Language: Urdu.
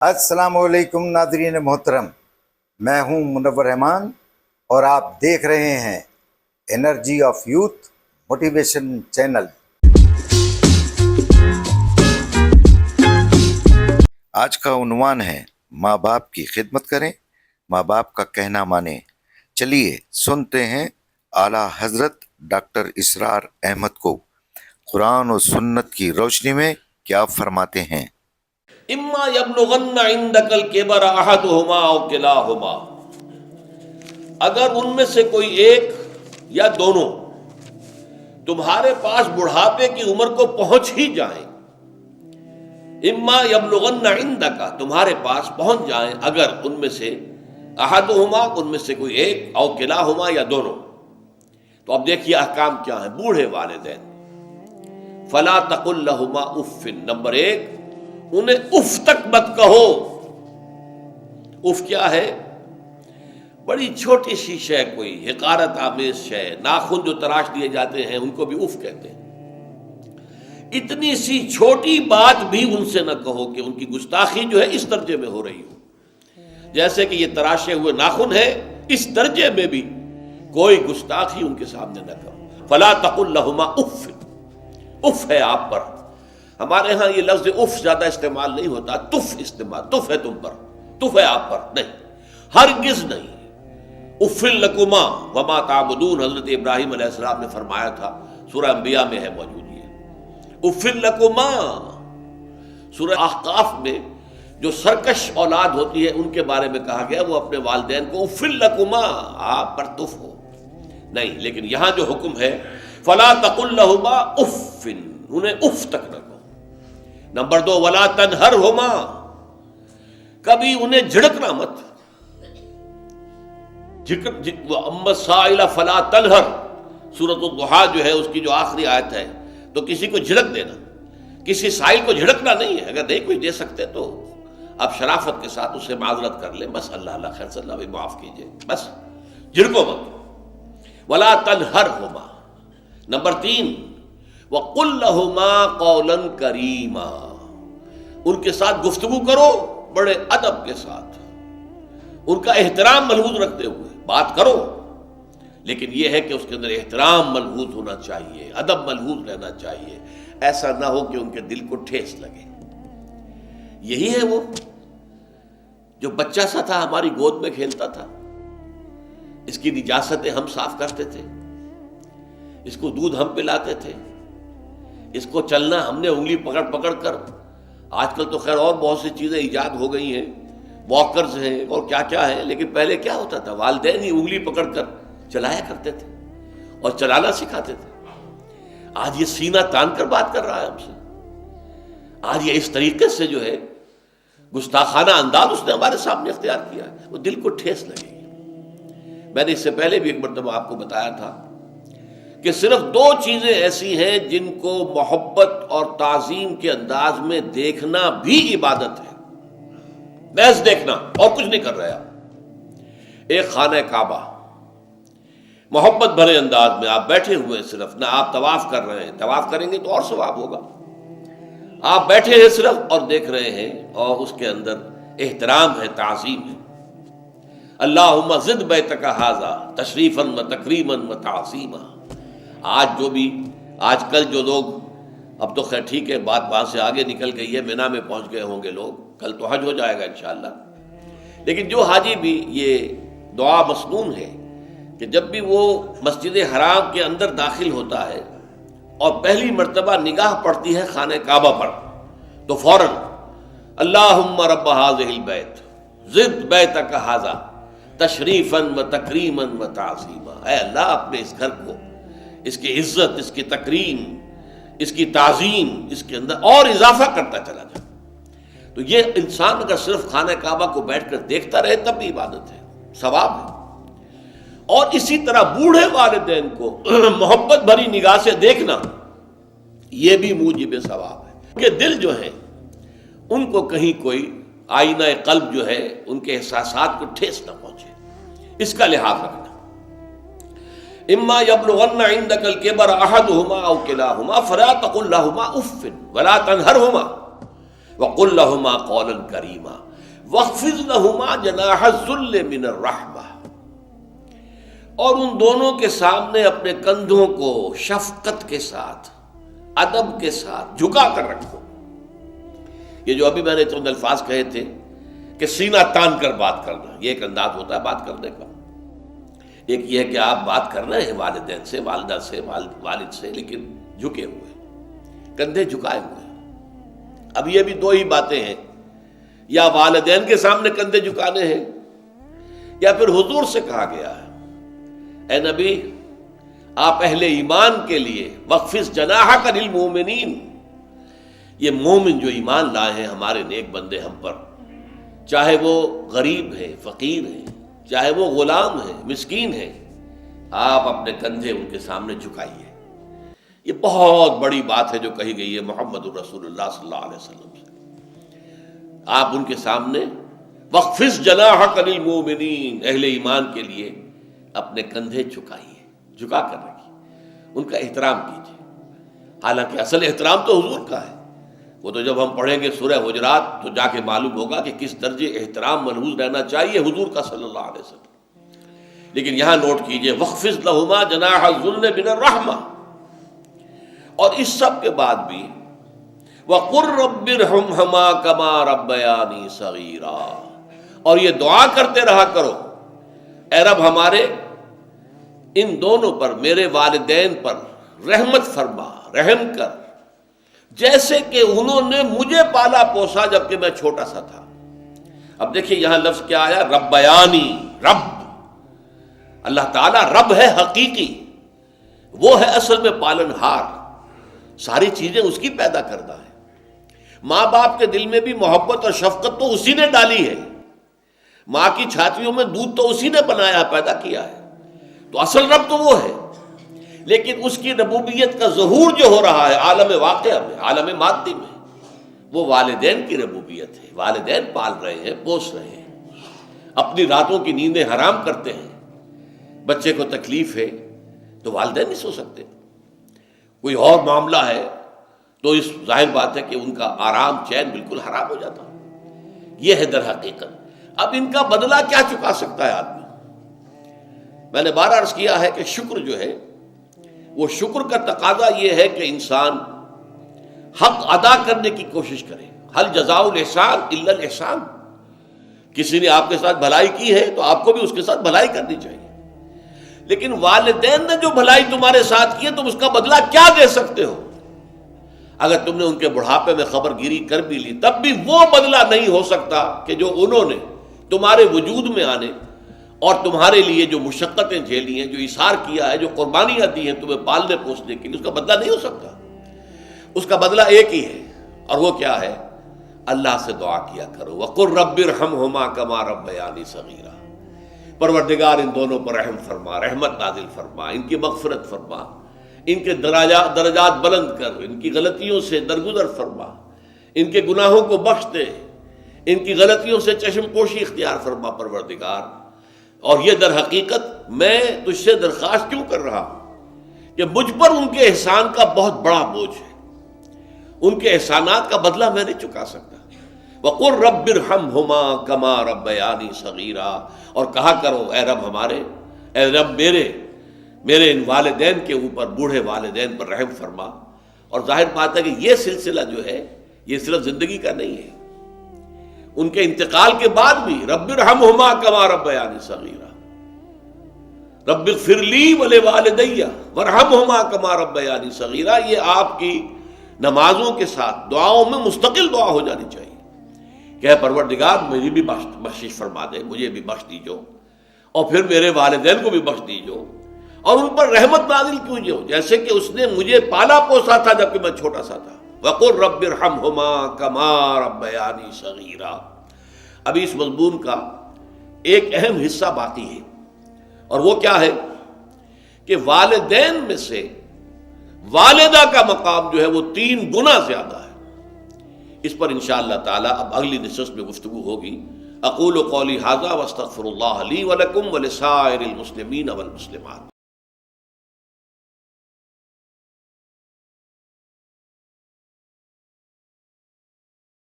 السلام علیکم ناظرین محترم، میں ہوں منور رحمان اور آپ دیکھ رہے ہیں energy of youth motivation channel. آج کا عنوان ہے ماں باپ کی خدمت کریں، ماں باپ کا کہنا مانیں۔ چلیے سنتے ہیں اعلیٰ حضرت ڈاکٹر اسرار احمد کو قرآن و سنت کی روشنی میں کیا فرماتے ہیں۔ اما یبلغن عندک الکبر احدہما او کلاہما، اگر ان میں سے کوئی ایک یا دونوں تمہارے پاس بڑھاپے کی عمر کو پہنچ ہی جائیں، اما یبلغن عندک تمہارے پاس پہنچ جائیں اگر ان میں سے احدہما ان میں سے کوئی ایک او کلاہما یا دونوں، تو اب دیکھیے احکام کیا ہیں۔ بوڑھے والدین، فلا تقل لہما اف، نمبر ایک انہیں اف تک مت کہو۔ اف کیا ہے؟ بڑی چھوٹی سی شے، کوئی حقارت آمیز شے، ناخن جو تراش دیے جاتے ہیں ان کو بھی اف کہتے ہیں۔ اتنی سی چھوٹی بات بھی ان سے نہ کہو کہ ان کی گستاخی جو ہے اس درجے میں ہو رہی ہو، جیسے کہ یہ تراشے ہوئے ناخن ہے، اس درجے میں بھی کوئی گستاخی ان کے سامنے نہ کرو۔ فلا تقل لہما اف، اف ہے آپ پر۔ ہمارے ہاں یہ لفظ اف زیادہ استعمال نہیں ہوتا، تف استعمال، تف ہے تم پر، تف ہے آپ پر، نہیں، ہرگز نہیں۔ افل لکما وما تعبدون، حضرت ابراہیم علیہ السلام نے فرمایا تھا، سورہ انبیاء میں ہے موجود یہ افل لکما۔ سورہ احقاف میں جو سرکش اولاد ہوتی ہے ان کے بارے میں کہا گیا وہ اپنے والدین کو افل لکما، آپ پر تف ہو، نہیں۔ لیکن یہاں جو حکم ہے فلا تقل لہما اف، انہیں اف تک نہ کہو۔ نمبر دو ولا تنہرہما، کبھی انہیں جھڑکنا مت۔ اما السائل فلا تنہر، سورۃ الضحیٰ جو ہے اس کی جو آخری آیت ہے، تو کسی کو جھڑک دینا، کسی سائل کو جھڑکنا نہیں ہے۔ اگر نہیں کوئی دے سکتے تو آپ شرافت کے ساتھ اسے معذرت کر لیں، بس اللہ اللہ خیر صلی اللہ بھی معاف کیجئے، بس جھڑکو مت۔ ولا تنہرہما، نمبر تین وَقُلْ لَهُمَا قَوْلًا كَرِيمًا، ان کے ساتھ گفتگو کرو بڑے ادب کے ساتھ، ان کا احترام ملحوظ رکھتے ہوئے بات کرو، لیکن یہ ہے کہ اس کے اندر احترام ملحوظ ہونا چاہیے، ادب ملحوظ رہنا چاہیے، ایسا نہ ہو کہ ان کے دل کو ٹھیس لگے۔ یہی ہے وہ جو بچہ سا تھا ہماری گود میں کھیلتا تھا، اس کی نجاستیں ہم صاف کرتے تھے، اس کو دودھ ہم پلاتے تھے، اس کو چلنا ہم نے انگلی پکڑ پکڑ کر، آج کل تو خیر اور بہت سی چیزیں ایجاد ہو گئی ہیں، واکرز ہیں اور کیا کیا ہے، لیکن پہلے کیا ہوتا تھا؟ والدین ہی انگلی پکڑ کر چلایا کرتے تھے اور چلانا سکھاتے تھے۔ آج یہ سینہ تان کر بات کر رہا ہے ہم سے، آج یہ اس طریقے سے جو ہے گستاخانہ انداز اس نے ہمارے سامنے اختیار کیا ہے، وہ دل کو ٹھیس لگے گی۔ میں نے اس سے پہلے بھی ایک مرتبہ آپ کو بتایا تھا کہ صرف دو چیزیں ایسی ہیں جن کو محبت اور تعظیم کے انداز میں دیکھنا بھی عبادت ہے، محض دیکھنا اور کچھ نہیں کر رہے آپ۔ ایک خانہ کعبہ، محبت بھرے انداز میں آپ بیٹھے ہوئے ہیں، صرف نہ آپ طواف کر رہے ہیں، طواف کریں گے تو اور ثواب ہوگا، آپ بیٹھے ہیں صرف اور دیکھ رہے ہیں، اور اس کے اندر احترام ہے، تعظیم ہے۔ اللہم زد بیتک ھذا تشریفا و تکریما و تعظیما۔ آج کل جو لوگ، اب تو خیر ٹھیک ہے بات وہاں سے آگے نکل گئی ہے، مینا میں پہنچ گئے ہوں گے لوگ، کل تو حج ہو جائے گا انشاءاللہ، لیکن جو حاجی بھی یہ دعا مسنون ہے کہ جب بھی وہ مسجد حرام کے اندر داخل ہوتا ہے اور پہلی مرتبہ نگاہ پڑتی ہے خانہ کعبہ پر، تو فوراً اللہم رب ھذہ البیت زد بیتک ھذا تشریفا و تکریما و تعظیما، اے اللہ اپنے اس گھر کو، اس کی عزت، اس کی تکریم، اس کی تعظیم، اس کے اندر اور اضافہ کرتا چلا جائے۔ تو یہ انسان اگر صرف خانہ کعبہ کو بیٹھ کر دیکھتا رہے تب بھی عبادت ہے، ثواب ہے۔ اور اسی طرح بوڑھے والدین کو محبت بھری نگاہ سے دیکھنا، یہ بھی موجب ثواب ہے، کہ دل جو ہے ان کو کہیں کوئی آئینہ قلب جو ہے ان کے احساسات کو ٹھیس نہ پہنچے، اس کا لحاظ رکھنا۔ اما یبلغن عندک الکبر احدہما او کلاہما فلا تقل لہما اف ولا تنہرہما وَقُلْ لَهُمَا قَوْلًا كَرِيمًا وَاخْفِضْ لَهُمَا جَنَاحَ الذُّلِّ مِنَ الرَّحْمَةِ، اور ان دونوں کے سامنے اپنے کندھوں کو شفقت کے ساتھ، ادب کے ساتھ جھکا کر رکھو۔ یہ جو ابھی میں نے چند الفاظ کہے تھے کہ سینہ تان کر بات کرنا، یہ ایک انداز ہوتا ہے بات کرنے کا۔ ایک یہ ہے کہ آپ بات کر رہے ہیں والدین سے، والدہ سے، والد سے، لیکن جھکے ہوئے، کندھے جھکائے ہوئے۔ اب یہ بھی دو ہی باتیں ہیں، یا والدین کے سامنے کندھے جھکانے ہیں، یا پھر حضور سے کہا گیا ہے اے نبی آپ اہل ایمان کے لیے وَخْفِضْ جَنَاحَكَ لِلْمُؤْمِنِينَ، یہ مومن جو ایمان لائے ہیں ہمارے نیک بندے ہم پر، چاہے وہ غریب ہیں، فقیر ہیں، چاہے وہ غلام ہیں، مسکین ہیں، آپ اپنے کندھے ان کے سامنے جھکائیے۔ یہ بہت بڑی بات ہے جو کہی گئی ہے محمد الرسول اللہ صلی اللہ علیہ وسلم سے۔ آپ ان کے سامنے وَخْفِضْ جَنَاحَكَ لِلْمُؤْمِنِينَ، اہل ایمان کے لیے اپنے کندھے جھکائیے، جھکا کر رکھیے، ان کا احترام کیجیے۔ حالانکہ اصل احترام تو حضور کا ہے، وہ تو جب ہم پڑھیں گے سورہ حجرات تو جا کے معلوم ہوگا کہ کس درجے احترام ملحوظ رہنا چاہیے حضور کا صلی اللہ علیہ وسلم۔ لیکن یہاں نوٹ کیجئے وَخْفِضْ لَهُمَا جَنَاحَ الذُّلِّ مِنَ الرَّحْمَةِ، اور اس سب کے بعد بھی وَقُلْ رَبِّ ارْحَمْهُمَا كَمَا رَبَّيَانِي صَغِيرًا، اور یہ دعا کرتے رہا کرو اے رب ہمارے ان دونوں پر، میرے والدین پر رحمت فرما، رحم کر، جیسے کہ انہوں نے مجھے پالا پوسا جبکہ میں چھوٹا سا تھا۔ اب دیکھیے یہاں لفظ کیا آیا، ربیانی، رب۔ اللہ تعالیٰ رب ہے حقیقی، وہ ہے اصل میں پالن ہار، ساری چیزیں اس کی پیدا کردہ ہے۔ ماں باپ کے دل میں بھی محبت اور شفقت تو اسی نے ڈالی ہے، ماں کی چھاتیوں میں دودھ تو اسی نے بنایا، پیدا کیا ہے، تو اصل رب تو وہ ہے۔ لیکن اس کی ربوبیت کا ظہور جو ہو رہا ہے عالم واقعہ میں، عالم مادی میں، وہ والدین کی ربوبیت ہے۔ والدین پال رہے ہیں، پوس رہے ہیں، اپنی راتوں کی نیندیں حرام کرتے ہیں۔ بچے کو تکلیف ہے تو والدین نہیں سو سکتے، کوئی اور معاملہ ہے تو اس ظاہر بات ہے کہ ان کا آرام چین بالکل حرام ہو جاتا۔ یہ ہے در حقیقت۔ اب ان کا بدلہ کیا چکا سکتا ہے آدمی؟ میں نے بار عرض کیا ہے کہ شکر جو ہے، وہ شکر کا تقاضا یہ ہے کہ انسان حق ادا کرنے کی کوشش کرے۔ حل جزاء الاحسان الا الاحسان، کسی نے آپ کے ساتھ بھلائی کی ہے تو آپ کو بھی اس کے ساتھ بھلائی کرنی چاہیے۔ لیکن والدین نے جو بھلائی تمہارے ساتھ کی ہے تم اس کا بدلہ کیا دے سکتے ہو؟ اگر تم نے ان کے بڑھاپے میں خبر گیری کر بھی لی تب بھی وہ بدلہ نہیں ہو سکتا کہ جو انہوں نے تمہارے وجود میں آنے اور تمہارے لیے جو مشقتیں جھیلی ہیں، جو ایثار کیا ہے، جو قربانیاں دی ہیں تمہیں پالنے پوسنے کے لیے، اس کا بدلہ نہیں ہو سکتا۔ اس کا بدلہ ایک ہی ہے، اور وہ کیا ہے؟ اللہ سے دعا کیا کرو وَقُلْ رَبِّ ارْحَمْهُمَا كَمَا رَبَّيَانِي صَغِيرًا، پروردگار ان دونوں پر رحم فرما، رحمت نازل فرما، ان کی مغفرت فرما، ان کے درجات بلند کر، ان کی غلطیوں سے درگزر فرما، ان کے گناہوں کو بخش دے، ان کی غلطیوں سے چشم پوشی اختیار فرما پروردگار۔ اور یہ در حقیقت میں تجھ سے درخواست کیوں کر رہا ہوں کہ مجھ پر ان کے احسان کا بہت بڑا بوجھ ہے، ان کے احسانات کا بدلہ میں نہیں چکا سکتا۔ وَقُلْ رَبِّ ارْحَمْهُمَا كَمَا رَبَّيَانِي صَغِيرًا، اور کہا کرو اے رب ہمارے، اے رب میرے ان والدین کے اوپر، بوڑھے والدین پر رحم فرما۔ اور ظاہر بات ہے کہ یہ سلسلہ جو ہے یہ صرف زندگی کا نہیں ہے، ان کے انتقال کے بعد بھی رب ارحمہما کما ربیانی صغیرا، رب اغفر لی ولوالدی وارحمہما کما ربیانی صغیرا، یہ آپ کی نمازوں کے ساتھ دعاؤں میں مستقل دعا ہو جانی چاہیے کہ اے پروردگار مجھے بھی بخشش فرما دے، مجھے بھی بخش دیجو، اور پھر میرے والدین کو بھی بخش دیجو، اور ان پر رحمت نازل کیجو جیسے کہ اس نے مجھے پالا پوسا تھا جبکہ میں چھوٹا سا تھا۔ وَقُلْ رَبِّ ارْحَمْهُمَا كَمَا رَبَّيَانِي صَغِيرًا۔ ابھی اس مضمون کا ایک اہم حصہ باقی ہے، اور وہ کیا ہے کہ والدین میں سے والدہ کا مقام جو ہے وہ 3 گنا زیادہ ہے۔ اس پر انشاءاللہ تعالی اب اگلی نشست میں گفتگو ہوگی۔ اقول قولی ھذا واستغفر اللہ لی ولکم ولسائر المسلمین والمسلمات۔